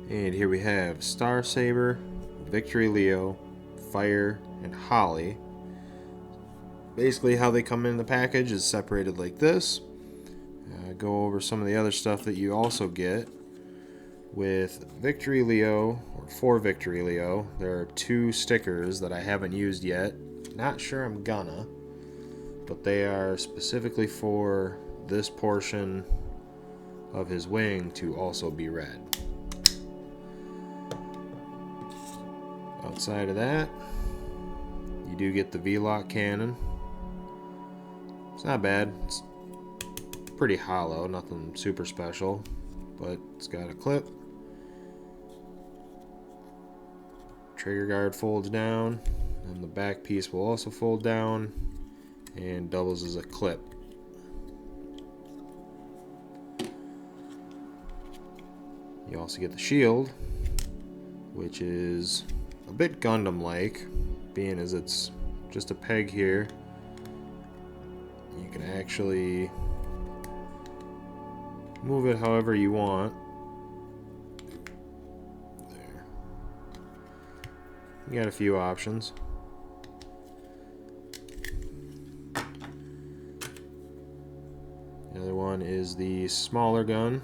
And here we have Star Saber, Victory Leo, Fire, and Holly. Basically how they come in the package is separated like this. Go over some of the other stuff that you also get. With Victory Leo, or for Victory Leo, there are 2 stickers that I haven't used yet. Not sure I'm gonna, but they are specifically for this portion of his wing to also be red. Outside of that, you do get the V-Lock cannon. It's not bad. It's pretty hollow, nothing super special, but it's got a clip. Trigger guard folds down, and the back piece will also fold down and doubles as a clip. You also get the shield, which is a bit Gundam-like, being as it's just a peg here. You can actually move it however you want. There. You got a few options. The other one is the smaller gun.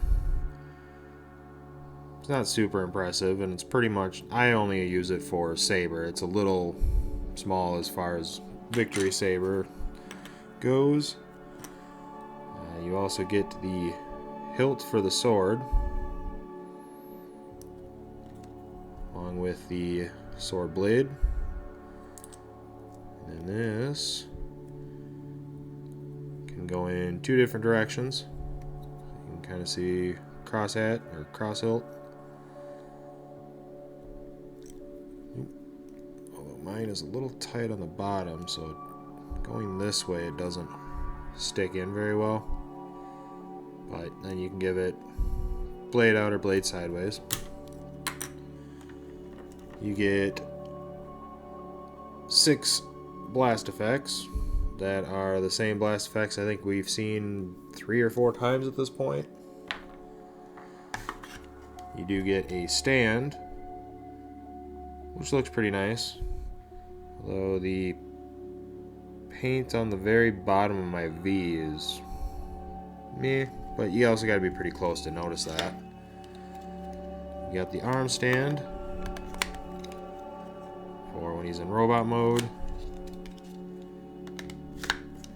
It's not super impressive, and it's pretty much, I only use it for Saber. It's a little small as far as Victory Saber goes. You also get the hilt for the sword, along with the sword blade. And this can go in 2 different directions. You can kind of see cross hat or cross hilt. Although mine is a little tight on the bottom, so going this way it doesn't stick in very well. But then you can give it blade out or blade sideways. You get 6 blast effects that are the same blast effects I think we've seen 3 or 4 times at this point. You do get a stand, which looks pretty nice, although the paint on the very bottom of my V is meh, but you also got to be pretty close to notice that. You got the arm stand for when he's in robot mode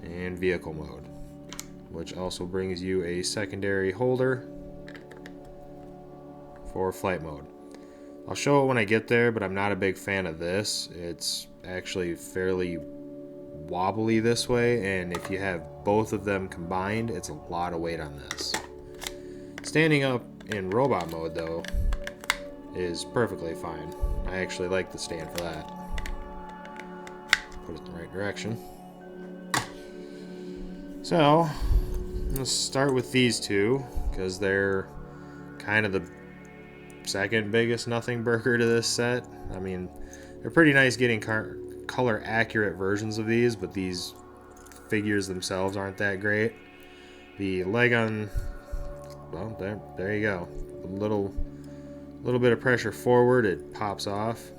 and vehicle mode, which also brings you a secondary holder for flight mode. I'll show it when I get there, but I'm not a big fan of this. It's actually fairly wobbly this way, and if you have both of them combined, it's a lot of weight on this. Standing up in robot mode though is perfectly fine. I actually like the stand for that. Put it in the right direction. So let's start with these 2 because they're kind of the second biggest nothing burger to this set. I mean, they're pretty nice getting color accurate versions of these, but these figures themselves aren't that great. The leg on, well, there you go. A little bit of pressure forward, it pops off.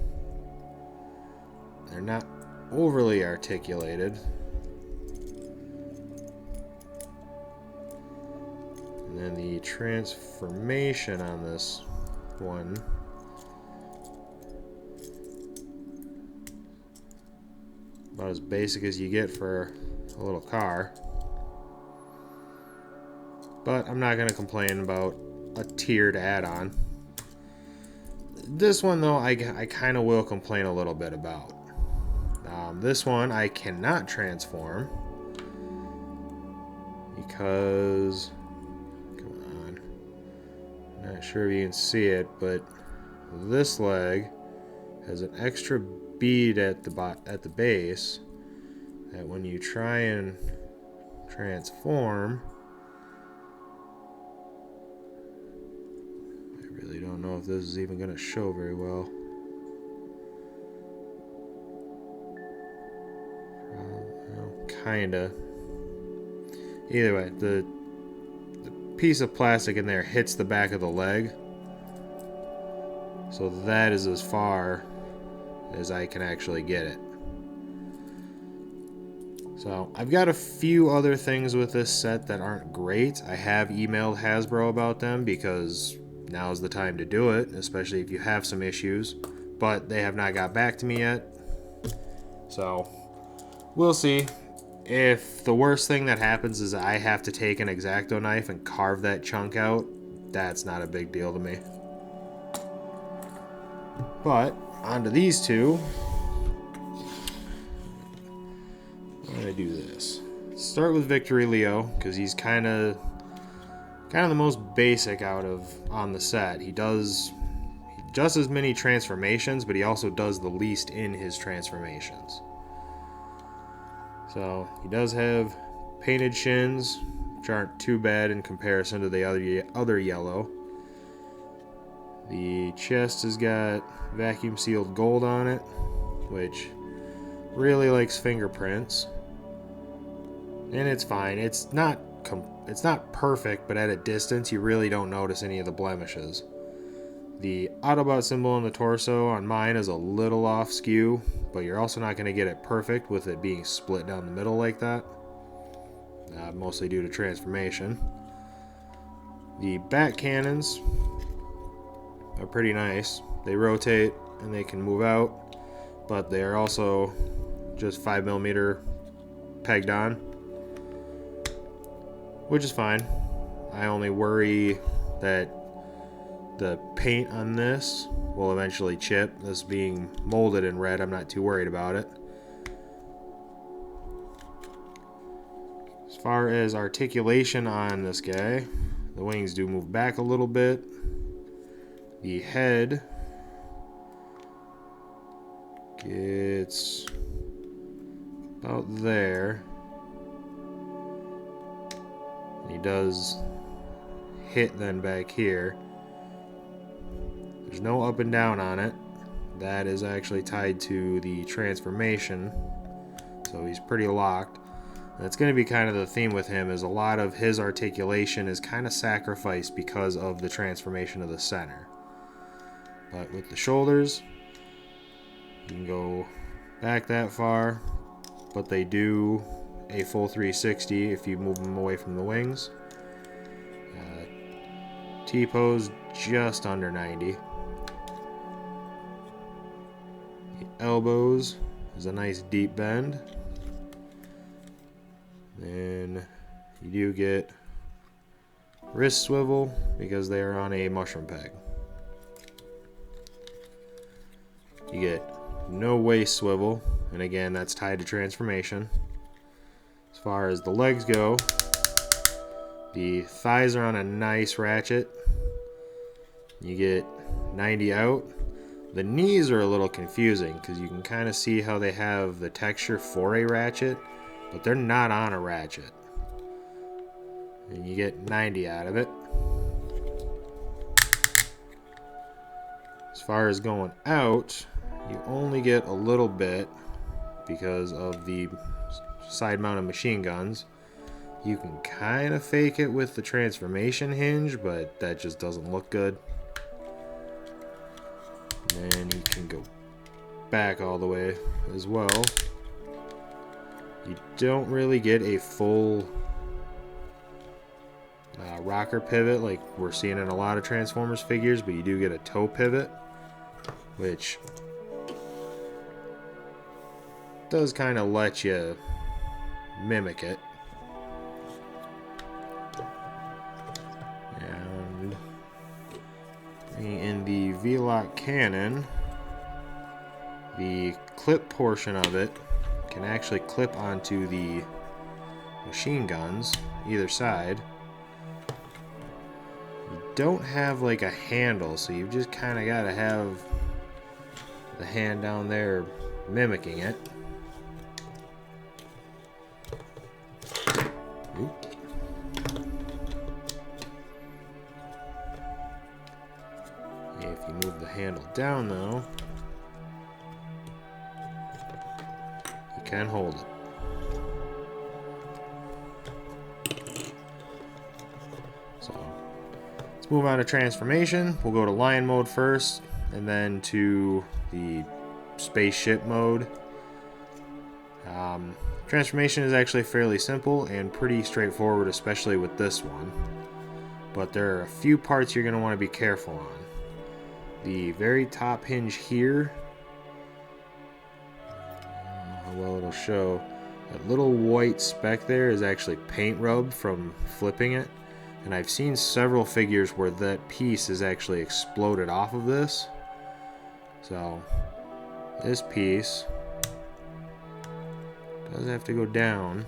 They're not overly articulated. And then the transformation on this one, about as basic as you get for a little car. But I'm not going to complain about a tiered add-on. This one though, I kind of will complain a little bit about. This one I cannot transform because, come on, not sure if you can see it, but this leg has an extra bead at the base that when you try and transform, I really don't know if this is even going to show very well. Kinda. Either way, the piece of plastic in there hits the back of the leg, So that is as far as I can actually get it. So I've got a few other things with this set that aren't great. I have emailed Hasbro about them because now's the time to do it, especially if you have some issues, but they have not got back to me yet. So we'll see. If the worst thing that happens is I have to take an X-Acto knife and carve that chunk out, that's not a big deal to me. But onto these two. I'm gonna do this. Start with Victory Leo because he's kind of the most basic out of on the set. He does just as many transformations, but he also does the least in his transformations. So he does have painted shins, which aren't too bad in comparison to the other yellow. The chest has got vacuum sealed gold on it, which really likes fingerprints. And it's fine. It's not perfect, but at a distance you really don't notice any of the blemishes. The Autobot symbol on the torso on mine is a little off skew, but you're also not going to get it perfect with it being split down the middle like that. Mostly due to transformation. The bat cannons are pretty nice. They rotate and they can move out, but they are also just 5mm pegged on, which is fine. I only worry that the paint on this will eventually chip. This being molded in red, I'm not too worried about it. As far as articulation on this guy, the wings do move back a little bit. The head gets about there. He does hit then back here. There's no up and down on it. That is actually tied to the transformation, so he's pretty locked. That's going to be kind of the theme with him, is a lot of his articulation is kind of sacrificed because of the transformation of the center. But with the shoulders, you can go back that far, but they do a full 360 if you move them away from the wings. T-pose just under 90. The elbows is a nice deep bend. Then you do get wrist swivel because they are on a mushroom peg. You get no waist swivel, and again that's tied to transformation. As far as the legs go, the thighs are on a nice ratchet. You get 90 out. The knees are a little confusing because you can kind of see how they have the texture for a ratchet, but they're not on a ratchet. And you get 90 out of it. As far as going out, you only get a little bit because of the side-mounted machine guns. You can kind of fake it with the transformation hinge, but that just doesn't look good. And then you can go back all the way as well. You don't really get a full rocker pivot like we're seeing in a lot of Transformers figures, but you do get a toe pivot, which does kind of let you mimic it. And in the V-Lock cannon, the clip portion of it can actually clip onto the machine guns either side. You don't have like a handle, so you've just kind of got to have the hand down there mimicking it. Oop. If you move the handle down though, you can hold it. So let's move on to transformation. We'll go to lion mode first. and then to the spaceship mode. Transformation is actually fairly simple and pretty straightforward, especially with this one. But there are a few parts you're going to want to be careful on. The very top hinge here, well, it'll show that little white speck there is actually paint rub from flipping it. And I've seen several figures where that piece is actually exploded off of this. So this piece does have to go down.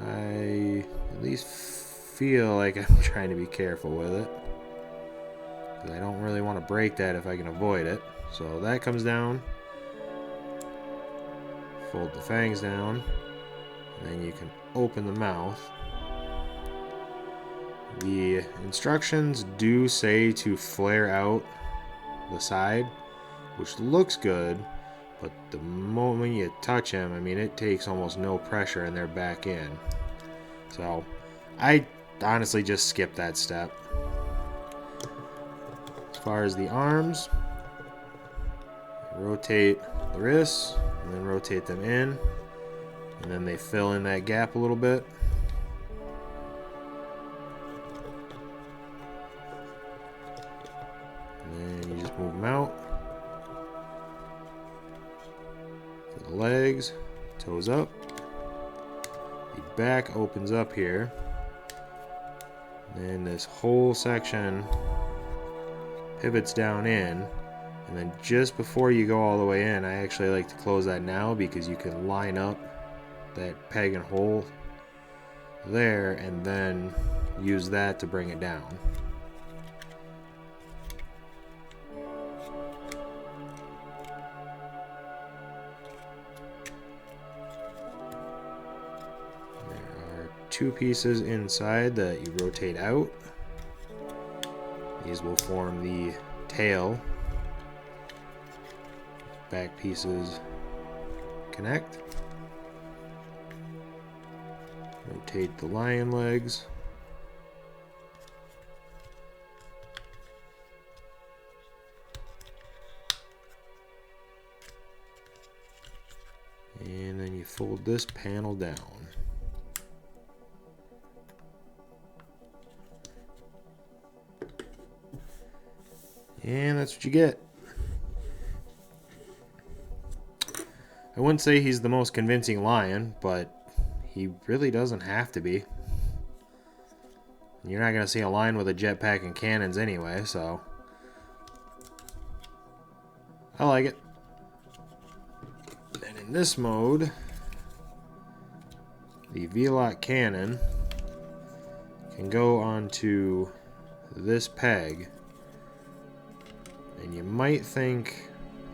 I at least feel like I'm trying to be careful with it, because I don't really want to break that if I can avoid it. So that comes down. Fold the fangs down, and then you can open the mouth. The instructions do say to flare out the side, which looks good, but the moment you touch them, I mean, it takes almost no pressure and they're back in. So I honestly just skipped that step. As far as the arms, rotate the wrists and then rotate them in, and then they fill in that gap a little bit. And then you just move them out. For the legs, toes up. The back opens up here. And this whole section pivots down in. And then just before you go all the way in, I actually like to close that now, because you can line up that peg and hole there and then use that to bring it down. There are two pieces inside that you rotate out. These will form the tail. Back pieces connect. Rotate the lion legs. And then you fold this panel down. And that's what you get. I wouldn't say he's the most convincing lion, but he really doesn't have to be. You're not going to see a lion with a jetpack and cannons anyway, so I like it. And in this mode, the V-Lock cannon can go onto this peg, and you might think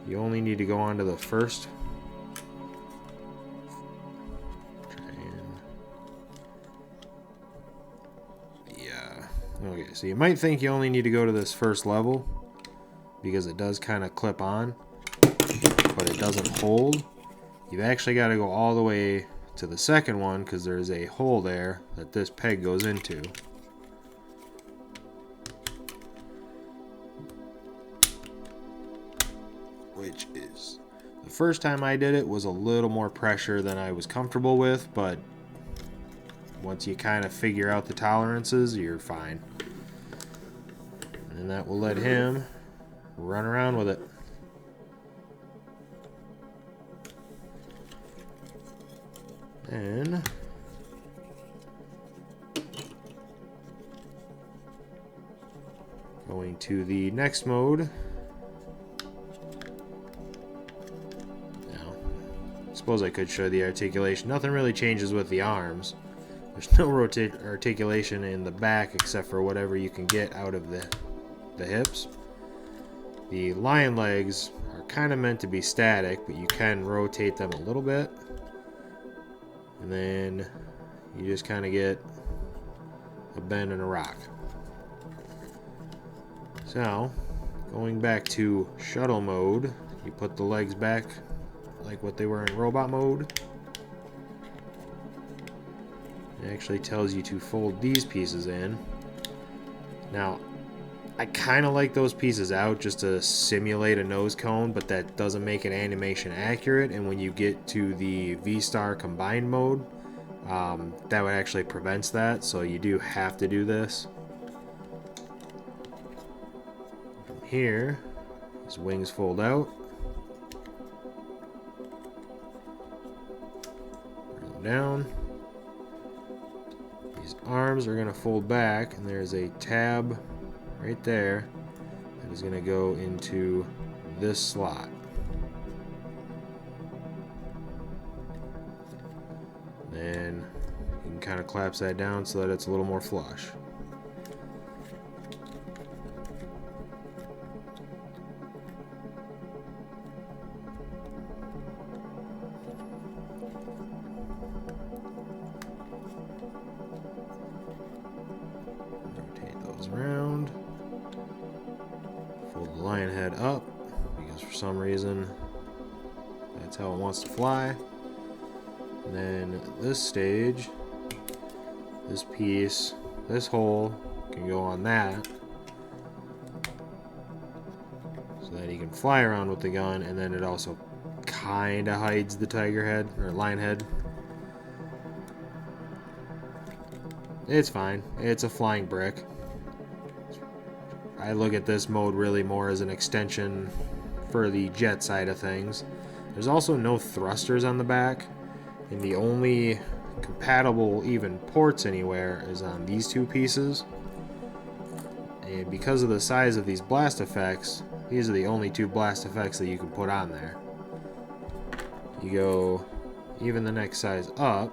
you only need to go onto the first. Okay, so you might think you only need to go to this first level because it does kind of clip on, but it doesn't hold. You've actually got to go all the way to the second one because there's a hole there that this peg goes into. Which is, the first time I did it was a little more pressure than I was comfortable with, but once you kind of figure out the tolerances, you're fine. And that will let him run around with it. And going to the next mode. Now, I suppose I could show the articulation. Nothing really changes with the arms. There's no articulation in the back except for whatever you can get out of the hips. The lion legs are kind of meant to be static, but you can rotate them a little bit. And then you just kind of get a bend and a rock. So, going back to shuttle mode, you put the legs back like what they were in robot mode. It actually tells you to fold these pieces in. Now, I kind of like those pieces out just to simulate a nose cone, but that doesn't make an animation accurate. And when you get to the V-Star combined mode, that would actually prevents that. So you do have to do this. From here, his wings fold out. Bring them down. These arms are going to fold back, and there's a tab right there that is going to go into this slot. Then you can kind of collapse that down so that it's a little more flush. Rotate those around. Fold the lion head up because for some reason that's how it wants to fly. And then this stage, this piece, this hole can go on that so that he can fly around with the gun, and then it also kind of hides the tiger head or lion head. It's fine. It's a flying brick. I look at this mode really more as an extension for the jet side of things. There's also no thrusters on the back, and the only compatible even ports anywhere is on these two pieces. And because of the size of these blast effects, these are the only two blast effects that you can put on there. You go even the next size up,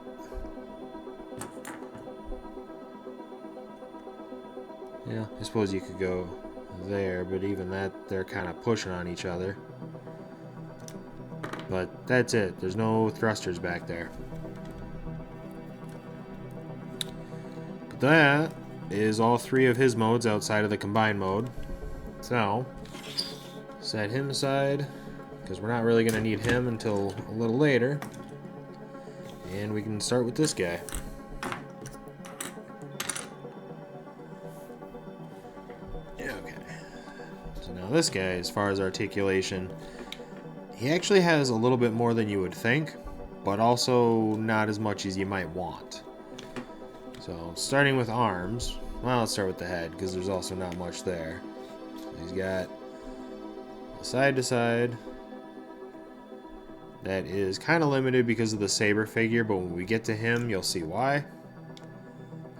yeah, I suppose you could go there, but even that, they're kind of pushing on each other. But that's it. There's no thrusters back there. But that is all three of his modes outside of the combined mode. So, set him aside, because we're not really going to need him until a little later. And we can start with this guy. Okay. So now this guy, as far as articulation, he actually has a little bit more than you would think, but also not as much as you might want. So, starting with arms, well, let's start with the head, because there's also not much there. So he's got side to side. That is kind of limited because of the Saber figure, but when we get to him, you'll see why.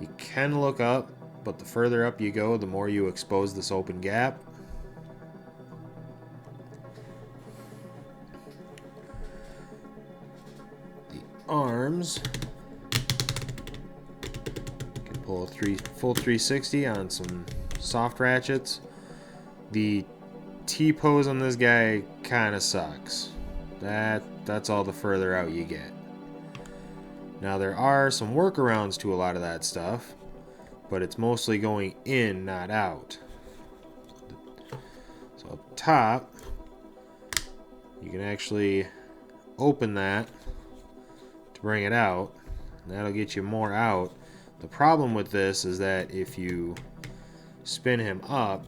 You can look up, but the further up you go, the more you expose this open gap. Arms, you can pull a full 360 on some soft ratchets. The T-pose on this guy kind of sucks. That's all the further out you get. Now there are some workarounds to a lot of that stuff, but it's mostly going in, not out. So up top, you can actually open that bring it out, and that'll get you more out. The problem with this is that if you spin him up,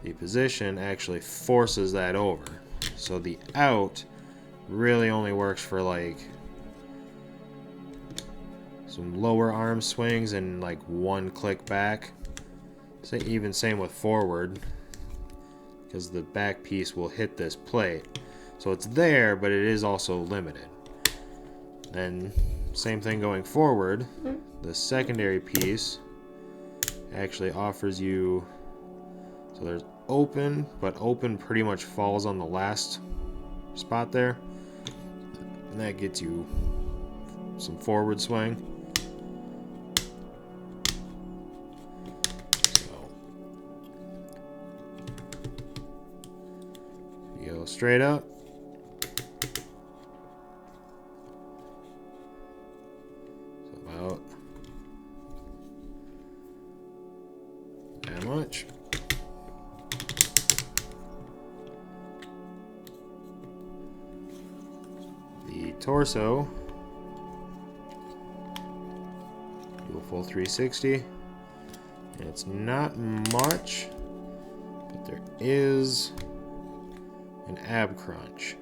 the position actually forces that over. So the out really only works for like some lower arm swings and like one click back. Even same with forward, because the back piece will hit this plate. So it's there, but it is also limited. And same thing going forward. The secondary piece actually offers you, so there's open, but open pretty much falls on the last spot there. And that gets you some forward swing. So you go straight up. About that much. The torso, do a full 360. it's not much, but there is an ab crunch.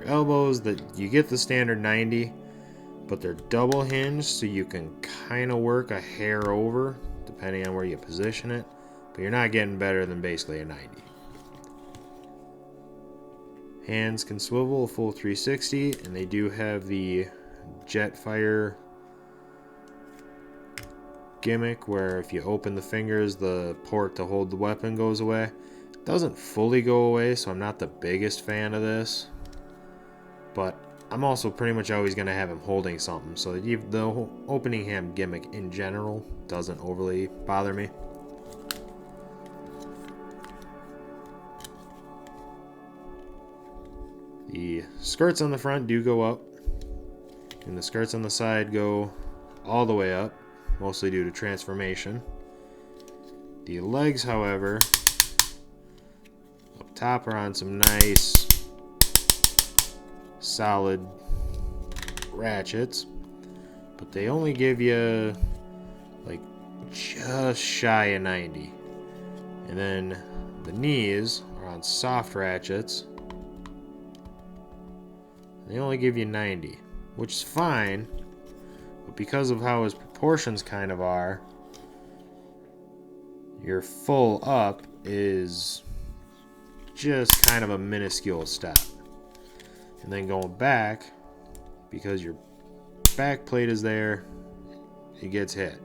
Elbows, that you get the standard 90, but they're double hinged, so you can kind of work a hair over depending on where you position it, but you're not getting better than basically a 90. Hands can swivel a full 360, and they do have the jet fire gimmick where if you open the fingers, the port to hold the weapon goes away. It doesn't fully go away, so I'm not the biggest fan of this. But I'm also pretty much always going to have him holding something, so the opening hand gimmick in general doesn't overly bother me. The skirts on the front do go up, and the skirts on the side go all the way up, mostly due to transformation. The legs, however, up top are on some nice solid ratchets, but they only give you like just shy of 90. And then the knees are on soft ratchets. They only give you 90, which is fine, but because of how his proportions kind of are, your full up is just kind of a minuscule step. And then going back, because your back plate is there, it gets hit.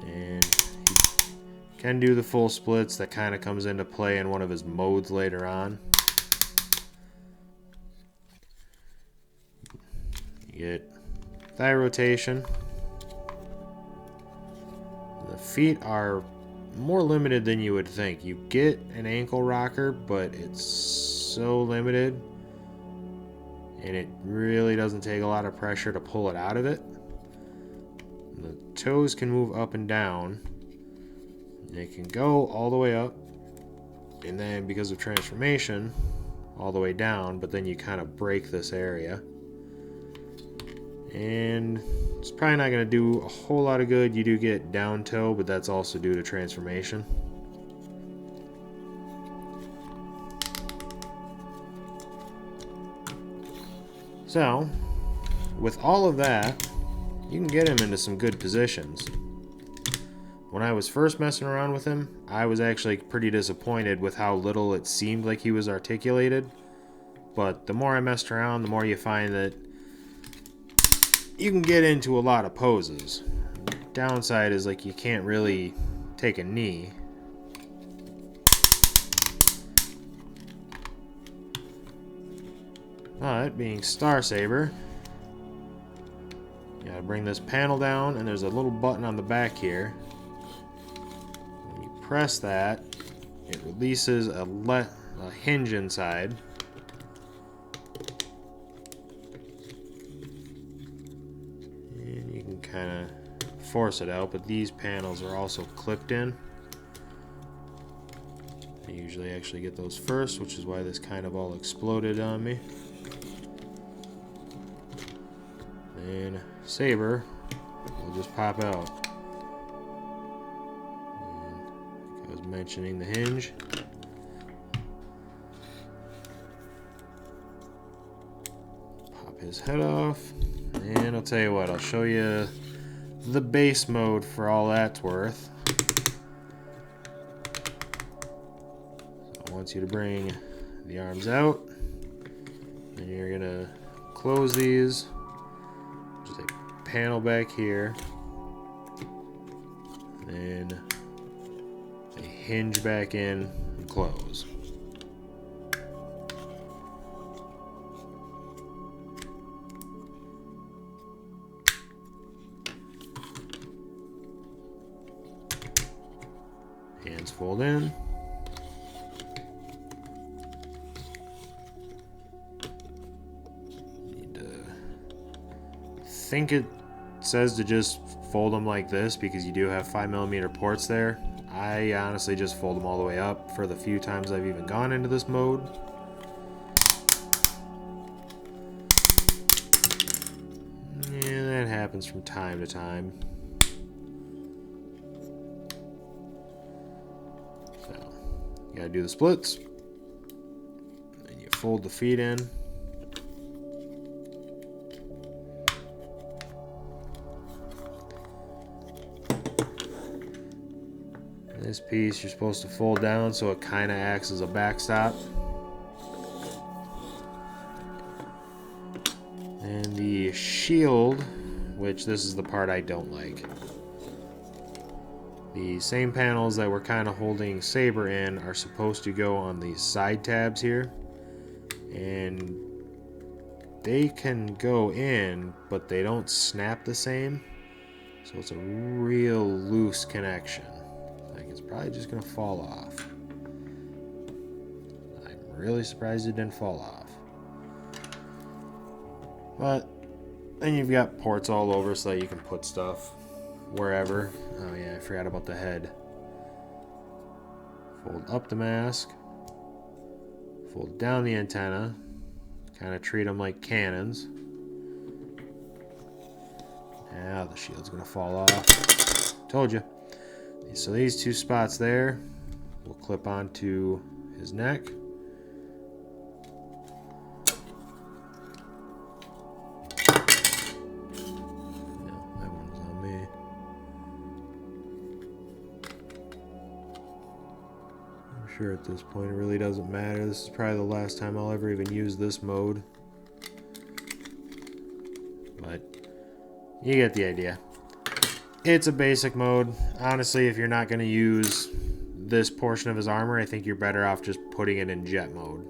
And he can do the full splits. That kind of comes into play in one of his modes later on. You get thigh rotation. The feet are more limited than you would think. You get an ankle rocker, but it's so limited, and it really doesn't take a lot of pressure to pull it out of it. The toes can move up and down. They can go all the way up, and then because of transformation, all the way down, but then you kind of break this area. And it's probably not going to do a whole lot of good. You do get down toe, but that's also due to transformation. So, with all of that, you can get him into some good positions. When I was first messing around with him, I was actually pretty disappointed with how little it seemed like he was articulated. But the more I messed around, the more you find that you can get into a lot of poses. The downside is like you can't really take a knee. But being Star Saber, you gotta bring this panel down, and there's a little button on the back here. When you press that, it releases a hinge inside. Kind of force it out, but these panels are also clipped in. I usually actually get those first, which is why this kind of all exploded on me. And Saber will just pop out. And like I was mentioning, the hinge. Pop his head off. And I'll tell you what, I'll show you the base mode for all that's worth. So I want you to bring the arms out, and you're gonna close these. Just a panel back here, and a hinge back in and close. Hands fold in. think it says to just fold them like this because you do have 5mm ports there. I honestly just fold them all the way up for the few times I've even gone into this mode. Yeah, that happens from time to time. So, you gotta do the splits. And you fold the feet in. This piece you're supposed to fold down so it kind of acts as a backstop. And the shield, which this is the part I don't like. The same panels that we're kind of holding Saber in are supposed to go on these side tabs here. And they can go in, but they don't snap the same. So it's a real loose connection. It's probably just gonna fall off. I'm really surprised it didn't fall off. But then you've got ports all over so that you can put stuff wherever. Oh yeah, I forgot about the head. Fold up the mask. Fold down the antenna. Kind of treat them like cannons. Now the shield's gonna fall off. Told you. So these two spots there will clip onto his neck. No, that one's on me. I'm sure at this point it really doesn't matter. This is probably the last time I'll ever even use this mode. But you get the idea. It's a basic mode. Honestly, if you're not going to use this portion of his armor, I think you're better off just putting it in jet mode.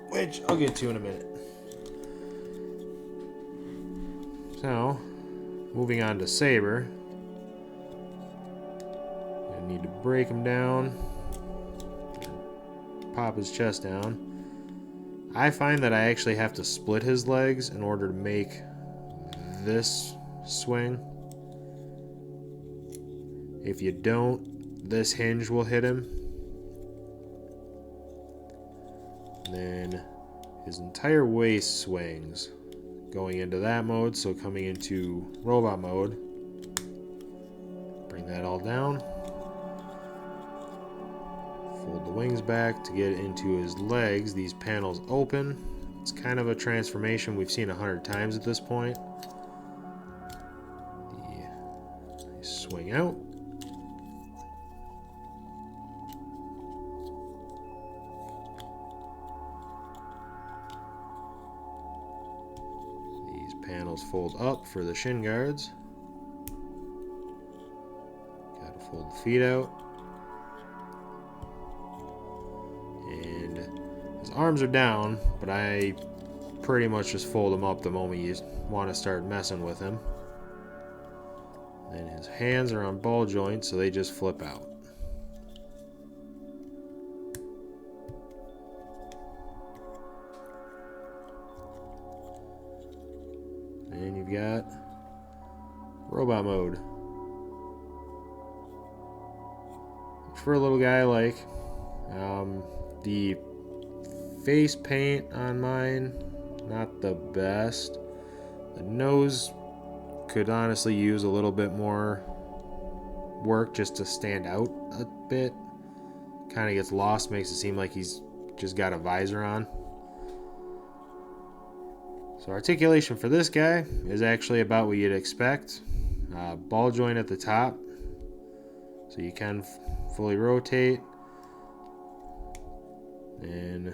Which I'll get to in a minute. So, moving on to Saber. I need to break him down. Pop his chest down. I find that I actually have to split his legs in order to make this swing. If you don't, this hinge will hit him. Then his entire waist swings going into that mode. So coming into robot mode, bring that all down. Fold the wings back to get into his legs. These panels open. It's kind of a transformation we've seen 100 times at this point. Swing out. These panels fold up for the shin guards. Gotta fold the feet out. And his arms are down, but I pretty much just fold them up the moment you want to start messing with him. And his hands are on ball joints, so they just flip out. And you've got robot mode. Which for a little guy I like. The face paint on mine, not the best. The nose could honestly use a little bit more work just to stand out a bit. Kind of gets lost, makes it seem like he's just got a visor on. So articulation for this guy is actually about what you'd expect. Ball joint at the top, so you can fully rotate, and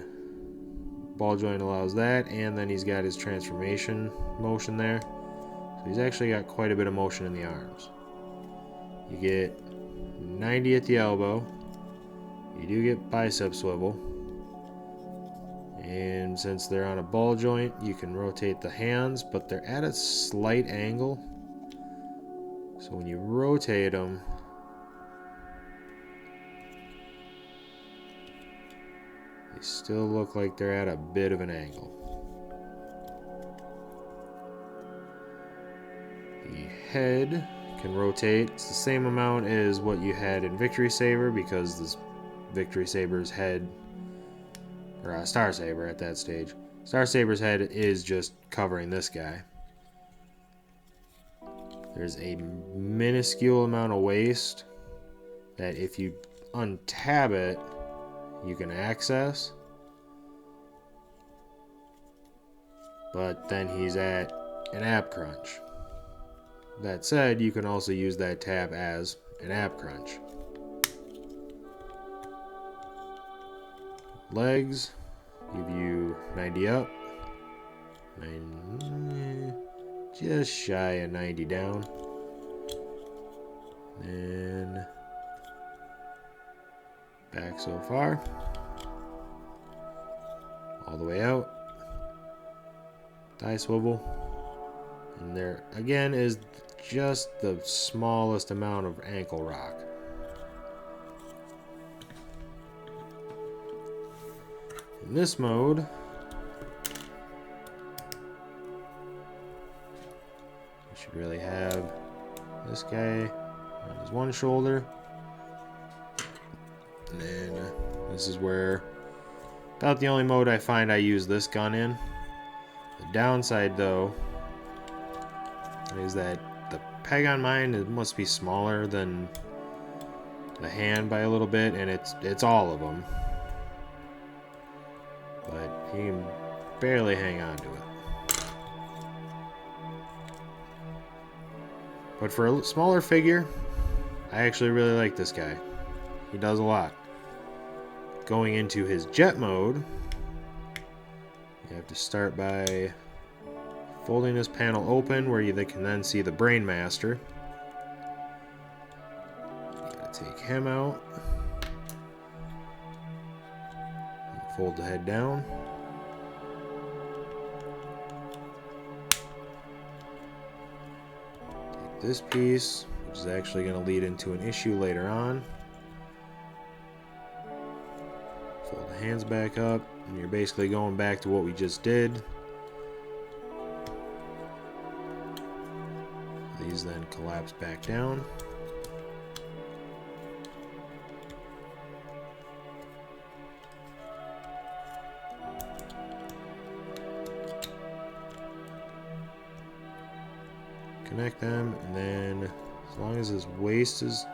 ball joint allows that, and then he's got his transformation motion there. So he's actually got quite a bit of motion in the arms. You get 90 at the elbow. You do get bicep swivel. And since they're on a ball joint, you can rotate the hands, but they're at a slight angle. So when you rotate them, they still look like they're at a bit of an angle. head can rotate. It's the same amount as what you had in Victory Saber, because this Victory Saber's head, or Star Saber at that stage, Star Saber's head is just covering this guy. There's a minuscule amount of waste that if you untab it, you can access. But then he's at an ab crunch. That said, you can also use that tab as an ab crunch. Legs give you 90 up, 90, just shy of 90 down. And back so far, all the way out. Thigh swivel, and there again is just the smallest amount of ankle rock. In this mode, you should really have this guy on his one shoulder, and then this is where about the only mode I find I use this gun in. The downside, though, is that the peg on mine, it must be smaller than the hand by a little bit, and it's all of them. But he can barely hang on to it. But for a smaller figure, I actually really like this guy. He does a lot. Going into his jet mode, you have to start by folding this panel open where you can then see the Brain Master. Gotta take him out. Fold the head down. Take this piece, which is actually going to lead into an issue later on. Fold the hands back up, and you're basically going back to what we just did. These then collapse back down. Connect them, and then as long as his waist is,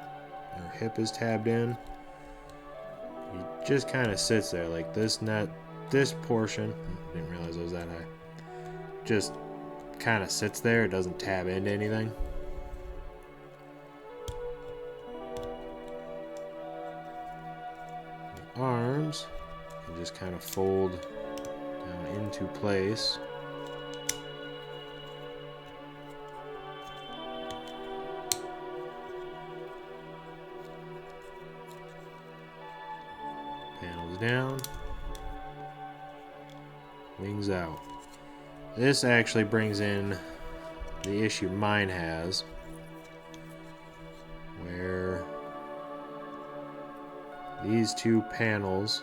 or hip is tabbed in, he just kind of sits there like this. This portion, didn't realize it was that high, just kind of sits there. It doesn't tab into anything. The arms can just kind of fold down into place. Panels down, wings out. This actually brings in the issue mine has, where these two panels,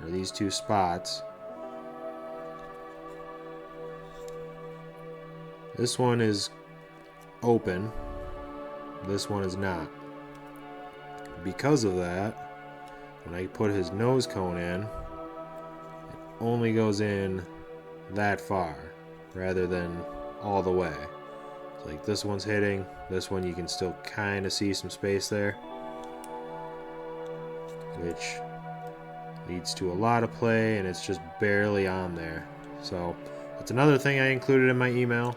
or these two spots, this one is open, this one is not. Because of that, when I put his nose cone in, it only goes in that far rather than all the way. It's like this one's hitting, this one you can still kind of see some space there, which leads to a lot of play, and it's just barely on there. So that's another thing I included in my email.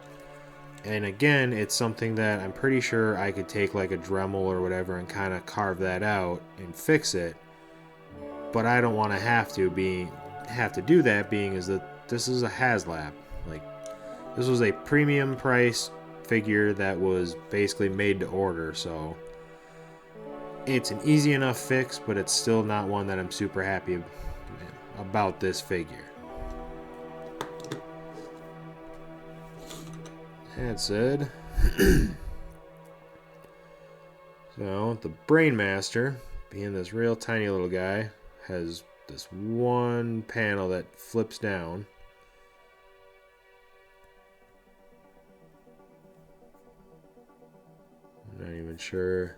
And again, it's something that I'm pretty sure I could take like a Dremel or whatever and kind of carve that out and fix it. But I don't want to have to do that, being is that this is a Haslab. Like, this was a premium price figure that was basically made to order, so it's an easy enough fix, but it's still not one that I'm super happy about this figure. That said, so the Brain Master, being this real tiny little guy, has this one panel that flips down. even sure.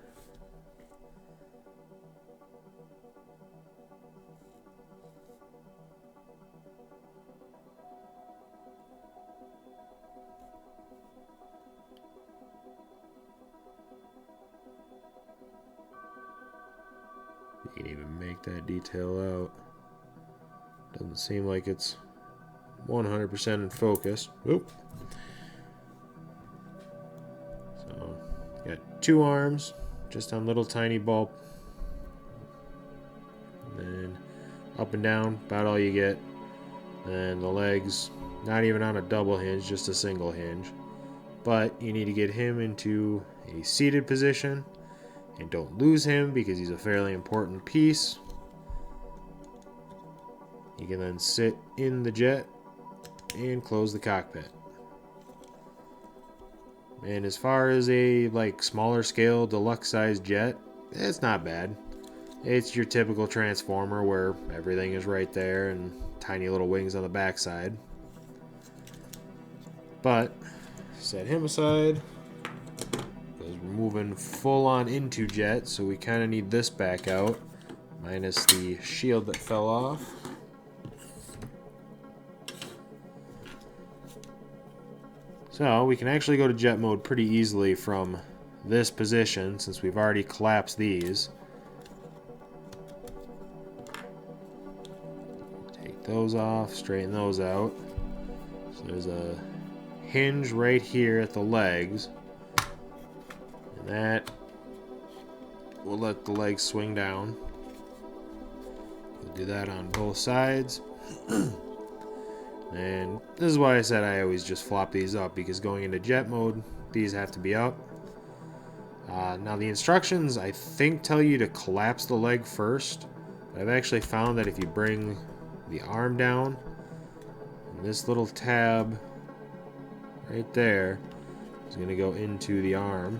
You can even make that detail out. Doesn't seem like it's 100% in focus. Oop. So, got 2 arms, just on little tiny ball. And then up and down, about all you get. And the legs, not even on a double hinge, just a single hinge. But you need to get him into a seated position. And don't lose him because he's a fairly important piece. You can then sit in the jet and close the cockpit. And as far as a smaller scale deluxe size jet, it's not bad. It's your typical transformer where everything is right there and tiny little wings on the backside. But set him aside because we're moving full on into jet, so we kind of need this back out, minus the shield that fell off. So we can actually go to jet mode pretty easily from this position since we've already collapsed these. Take those off, straighten those out. So there's a hinge right here at the legs. And that will let the legs swing down. We'll do that on both sides. And this is why I said I always just flop these up, because going into jet mode, these have to be up. Now the instructions, I think, tell you to collapse the leg first. But I've actually found that if you bring the arm down, and this little tab right there is going to go into the arm.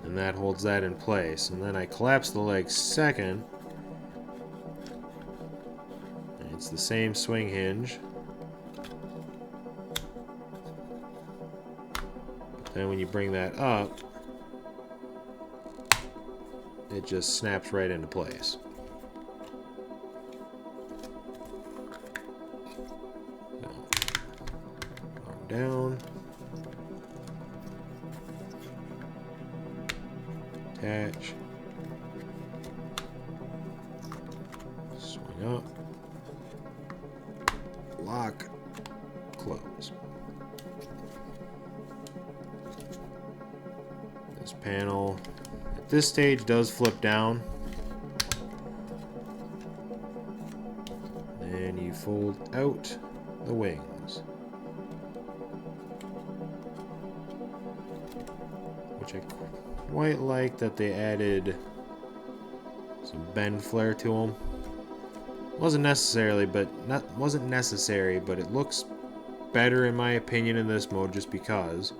And that holds that in place. And then I collapse the leg second. And it's the same swing hinge. But then when you bring that up, it just snaps right into place. So, arm down. Attach, swing up, lock, close. This panel at this stage does flip down, and you fold out the wings, which I quite like that they added some bend flare to them. Wasn't necessary, but it looks better in my opinion in this mode just because.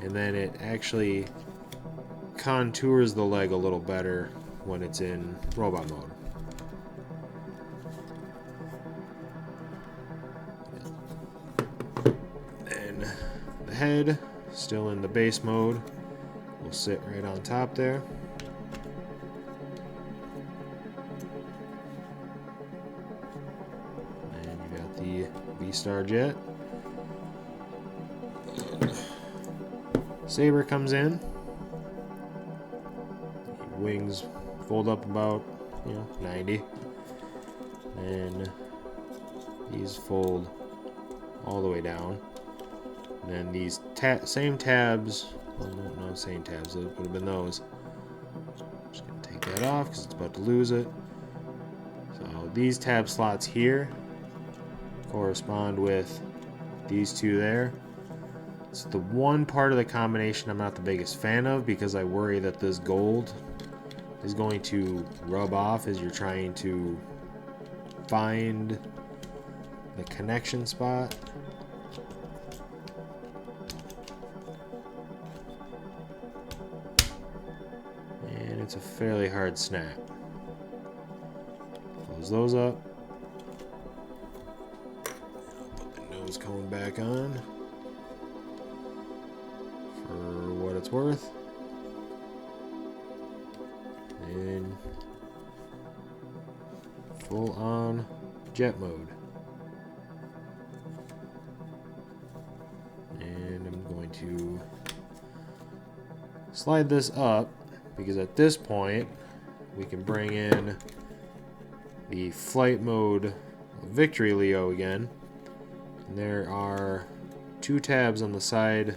And then it actually contours the leg a little better when it's in robot mode. And the head still in the base mode. Will sit right on top there. And you got the V-Star jet. And Saber comes in. The wings fold up about 90. And these fold all the way down. And then these same tabs. Well, no, same tabs. It would have been those. Just gonna take that off because it's about to lose it. So these tab slots here correspond with these two there. It's the one part of the combination I'm not the biggest fan of because I worry that this gold is going to rub off as you're trying to find the connection spot. It's a fairly hard snap. Close those up. Put the nose cone back on for what it's worth. And full on jet mode. And I'm going to slide this up because at this point we can bring in the flight mode Victory Leo again. And there are 2 tabs on the side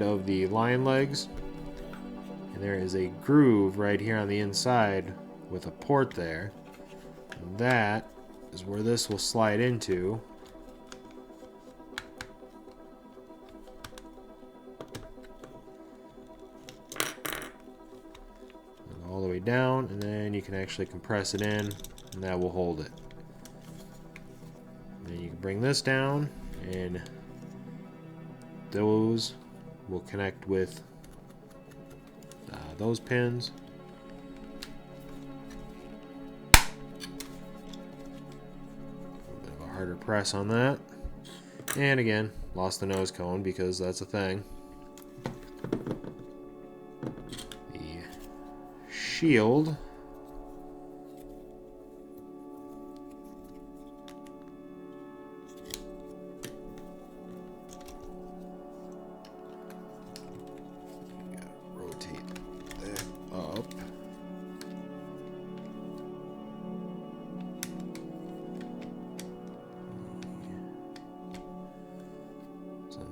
of the line legs, and there is a groove right here on the inside with a port there, and that is where this will slide into. And all the way down, and then you can actually compress it in, and that will hold it. And then you can bring this down, and those will connect with those pins. A bit of a harder press on that. And again, lost the nose cone because that's a thing. The shield.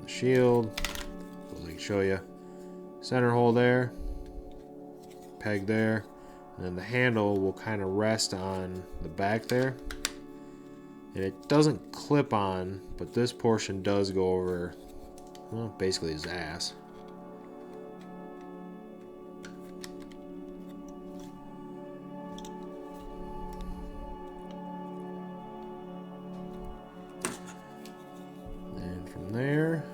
Shield, so I can show you center hole there, peg there, and then the handle will kind of rest on the back there, and it doesn't clip on, but this portion does go over, well, basically his ass. And from there,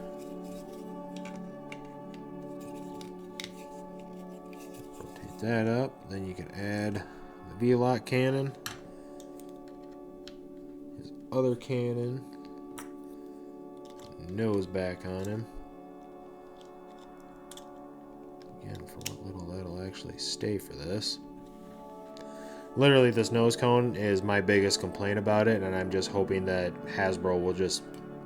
that up, then you can add the V-lock cannon, his other cannon, nose back on him. Again, for what little that'll actually stay for this. Literally, this nose cone is my biggest complaint about it, and I'm just hoping that Hasbro will just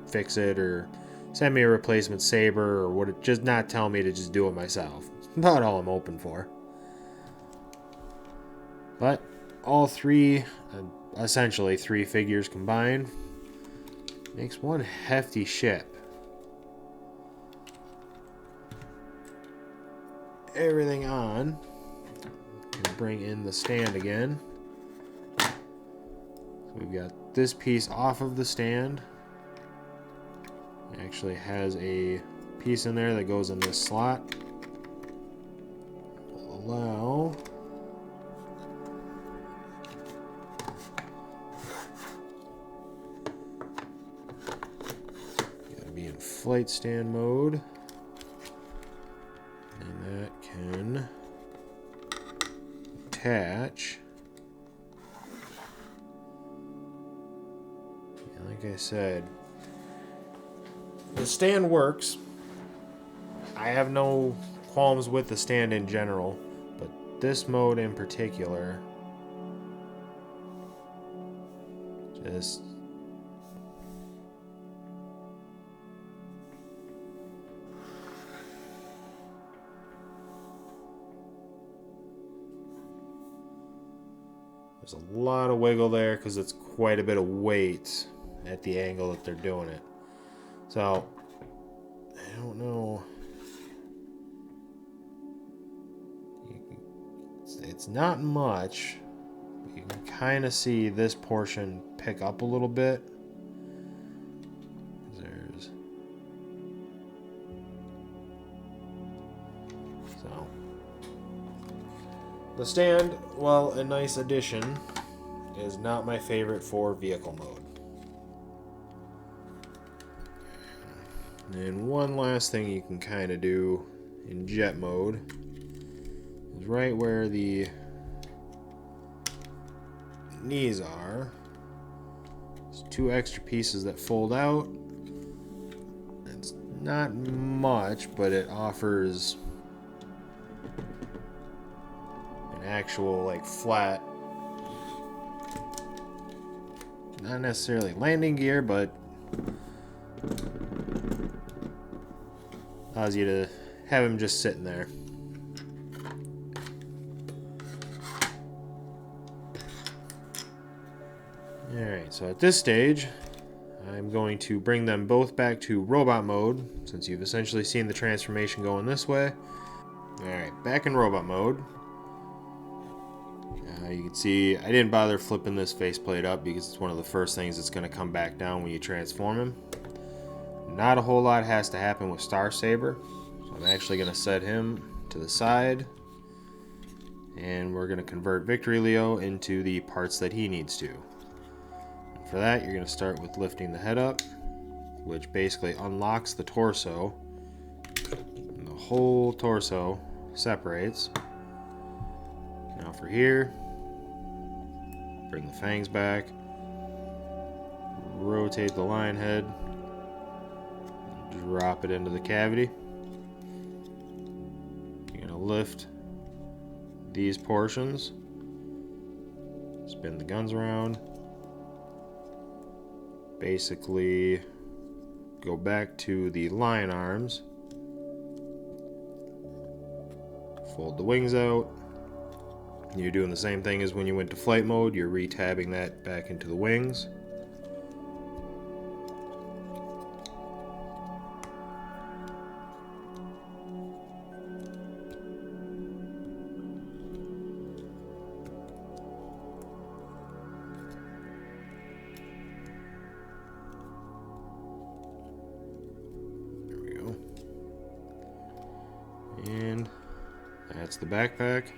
fix it or send me a replacement Saber or would it just not tell me to just do it myself. It's about all I'm hoping for. But all three, essentially 3 figures combined, makes one hefty ship. Everything on. Can bring in the stand again. So we've got this piece off of the stand. It actually has a piece in there that goes in this slot. Will allow flight stand mode, and that can attach. And like I said, the stand works. I have no qualms with the stand in general, but this mode in particular just there's a lot of wiggle there because it's quite a bit of weight at the angle that they're doing it. So, I don't know. It's not much. You can kind of see this portion pick up a little bit. There's so the stand, while a nice addition, is not my favorite for vehicle mode. And one last thing you can kind of do in jet mode is right where the knees are. There's 2 extra pieces that fold out. It's not much, but it offers an actual like flat, not necessarily landing gear, but allows you to have him just sitting there. Alright, so at this stage, I'm going to bring them both back to robot mode, since you've essentially seen the transformation going this way. Alright, back in robot mode. You can see I didn't bother flipping this faceplate up because it's one of the first things that's going to come back down when you transform him. Not a whole lot has to happen with Saber, so I'm actually going to set him to the side, and we're going to convert Victory Leo into the parts that he needs to. For that, you're going to start with lifting the head up, which basically unlocks the torso, and the whole torso separates. Now for here, bring the fangs back, rotate the lion head, drop it into the cavity. You're going to lift these portions, spin the guns around, basically go back to the lion arms, fold the wings out. You're doing the same thing as when you went to flight mode. You're re-tabbing that back into the wings. There we go. And that's the backpack.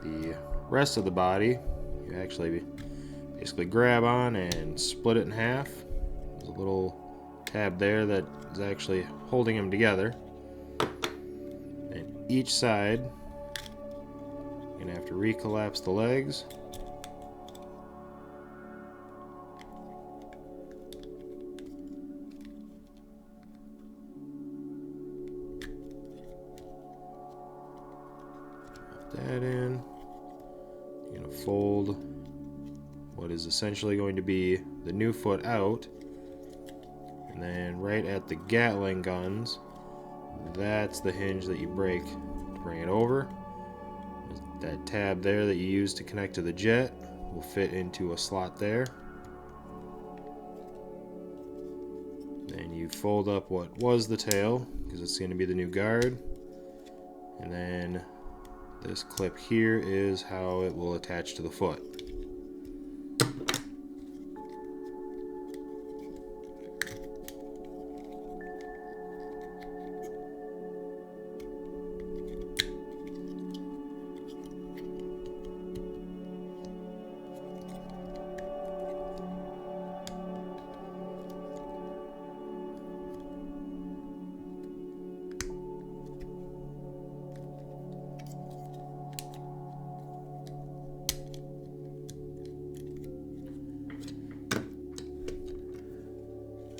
The rest of the body, you actually basically grab on and split it in half. There's a little tab there that is actually holding them together. And each side, you're going to have to recollapse the legs. That in. You're going to fold what is essentially going to be the new foot out, and then right at the Gatling guns, that's the hinge that you break to bring it over. That tab there that you use to connect to the jet will fit into a slot there. Then you fold up what was the tail, because it's going to be the new guard, and then this clip here is how it will attach to the foot.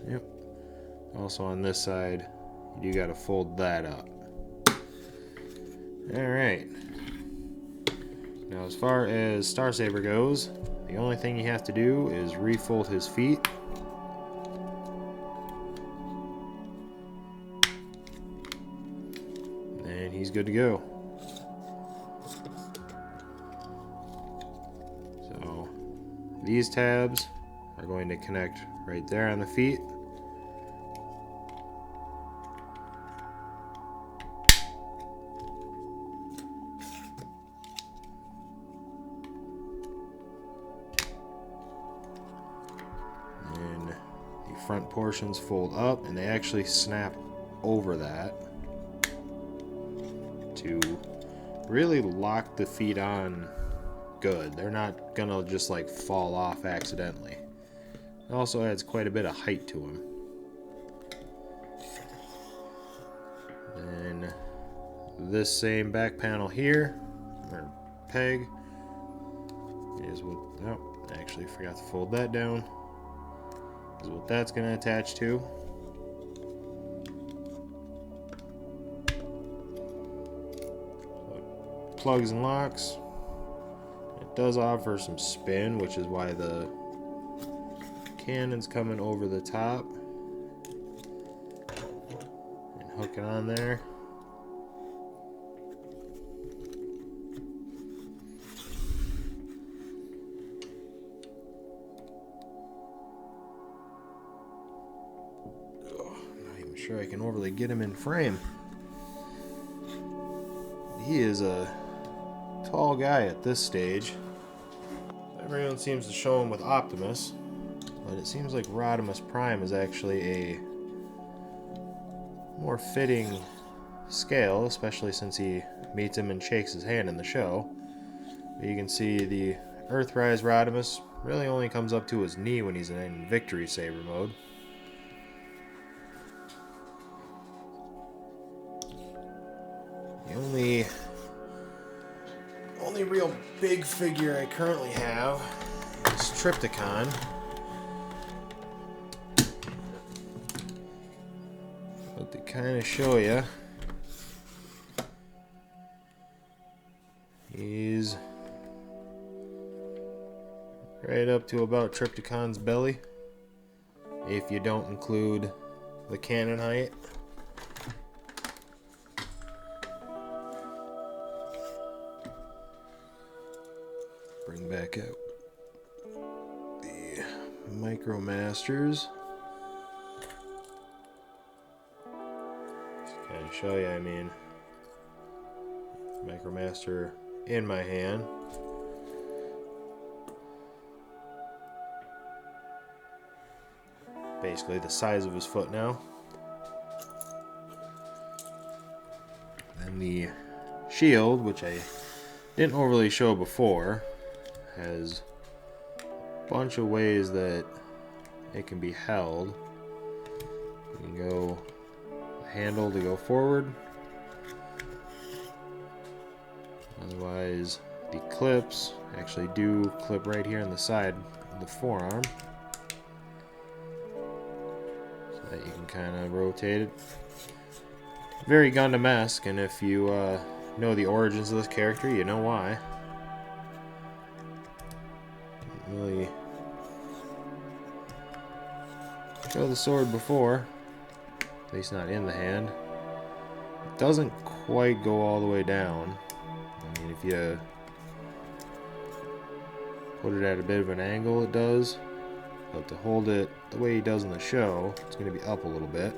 Yep. Also on this side, you gotta fold that up. Alright. Now as far as Saber goes, the only thing you have to do is refold his feet. And he's good to go. So these tabs are going to connect right there on the feet. And the front portions fold up, and they actually snap over that to really lock the feet on good. They're not gonna just like fall off accidentally. It also adds quite a bit of height to them. Then this same back panel here, or peg, is what, oh, I actually forgot to fold that down. Is what that's going to attach to. So it plugs and locks. It does offer some spin, which is why the cannon's coming over the top. And hook it on there. Sure I can overly get him in frame. He is a tall guy at this stage. Everyone seems to show him with Optimus, but it seems like Rodimus Prime is actually a more fitting scale, especially since he meets him and shakes his hand in the show. But you can see the Earthrise Rodimus really only comes up to his knee when he's in Victory Saber mode. The only real big figure I currently have is Trypticon. But to kind of show you, he's right up to about Trypticon's belly, if you don't include the cannon height. Bring back out the Micromasters. Just kind of show you, I mean, Micromaster in my hand. Basically the size of his foot now. And the shield, which I didn't overly show before, has a bunch of ways that it can be held. You can go the handle to go forward. Otherwise, the clips actually do clip right here on the side of the forearm, so that you can kind of rotate it. Very Gundam-esque, and if you know the origins of this character, you know why. Really show the sword before, at least not in the hand. It doesn't quite go all the way down. I mean, if you put it at a bit of an angle, it does, but to hold it the way he does in the show, it's going to be up a little bit.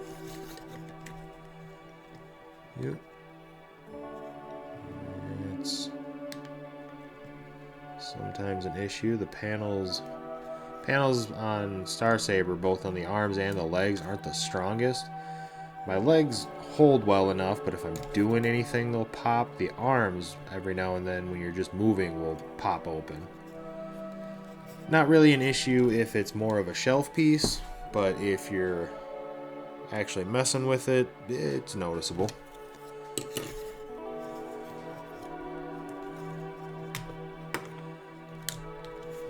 Yep. It's sometimes an issue. The panels on Star Saber, both on the arms and the legs, aren't the strongest. My legs hold well enough, but if I'm doing anything, they'll pop. The arms, every now and then, when you're just moving, will pop open. Not really an issue if it's more of a shelf piece, but if you're actually messing with it, it's noticeable.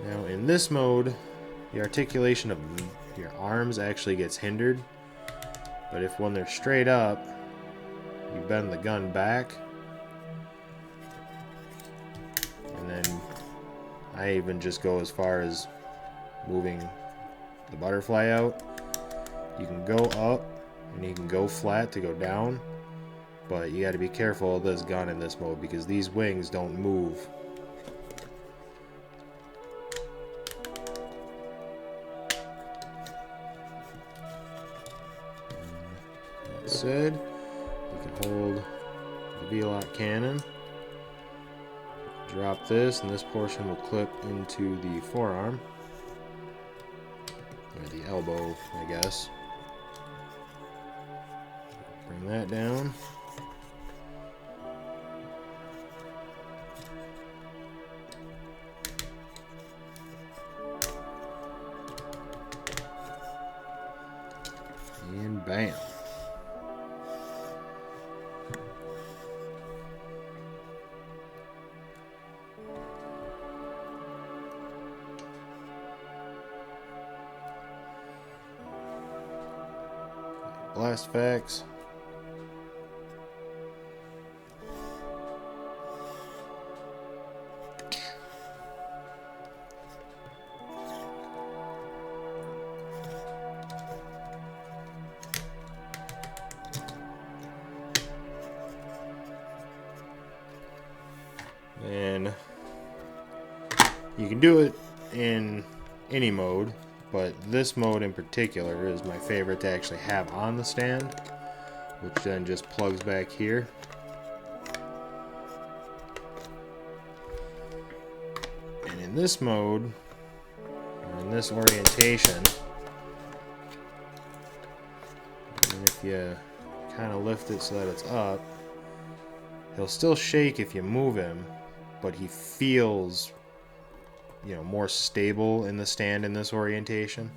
Now in this mode, the articulation of your arms actually gets hindered, but if when they're straight up, you bend the gun back, and then I even just go as far as moving the butterfly out. You can go up and you can go flat to go down, but you got to be careful of this gun in this mode because these wings don't move. That said, you can hold the V-lock cannon, drop this, and this portion will clip into the forearm, or the elbow, I guess. Bring that down. And bam. blast effects. And you can do it in any mode, but this mode in particular is my favorite to actually have on the stand, which then just plugs back here. And in this mode, or in this orientation, and if you kind of lift it so that it's up, he'll still shake if you move him, but he feels, you know, more stable in the stand in this orientation.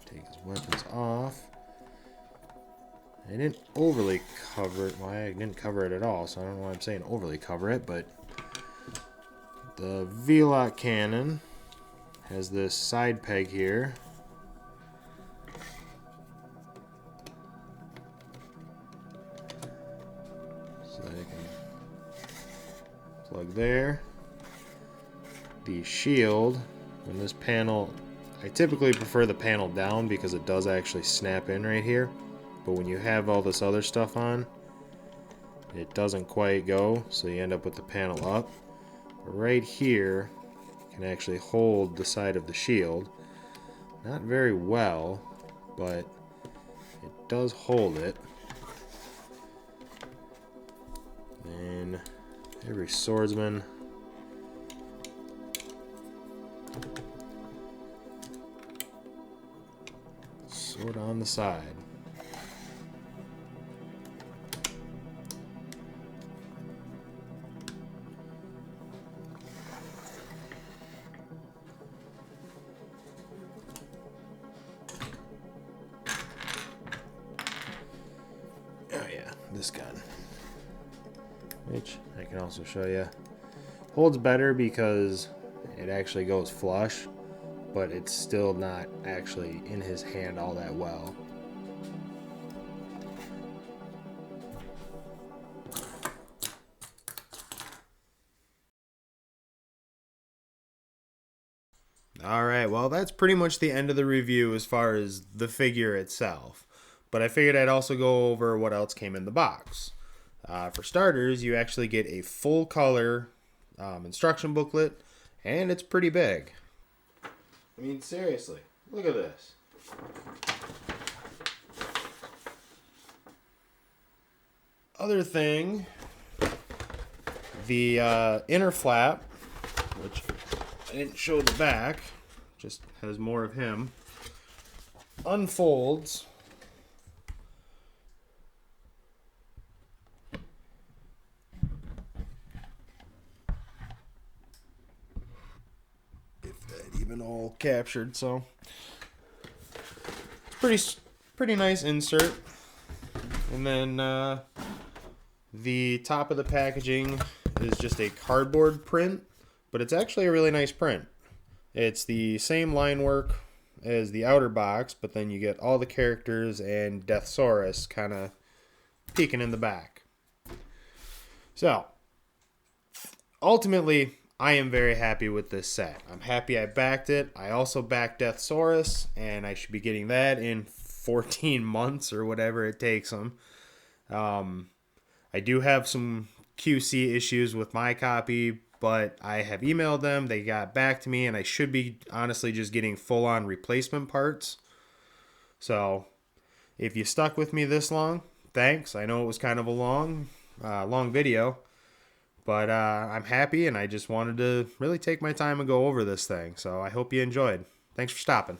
Take his weapons off. I didn't overly cover it. Well, I didn't cover it at all, so I don't know why I'm saying overly cover it, but the V-Lock cannon has this side peg here. So that I can plug there. The shield, when this panel, I typically prefer the panel down because it does actually snap in right here. But when you have all this other stuff on, it doesn't quite go, so you end up with the panel up. But right here can actually hold the side of the shield. Not very well, but it does hold it. And every swordsman sword on the side. This gun, which I can also show you, holds better because it actually goes flush, but it's still not actually in his hand all that well. Alright, well that's pretty much the end of the review as far as the figure itself. But I figured I'd also go over what else came in the box. For starters, you actually get a full color instruction booklet, and it's pretty big. I mean, seriously, look at this. Other thing, the inner flap, which I didn't show the back, just has more of him, unfolds. Even all captured, so pretty nice insert. And then the top of the packaging is just a cardboard print, but it's actually a really nice print. It's the same line work as the outer box, but then you get all the characters and Deathsaurus kind of peeking in the back. So ultimately, I am very happy with this set. I'm happy I backed it. I also backed Deathsaurus, and I should be getting that in 14 months or whatever it takes them. I do have some QC issues with my copy, but I have emailed them. They got back to me, and I should be honestly just getting full-on replacement parts. So if you stuck with me this long, thanks. I know it was kind of a long video. But I'm happy, and I just wanted to really take my time and go over this thing. So I hope you enjoyed. Thanks for stopping.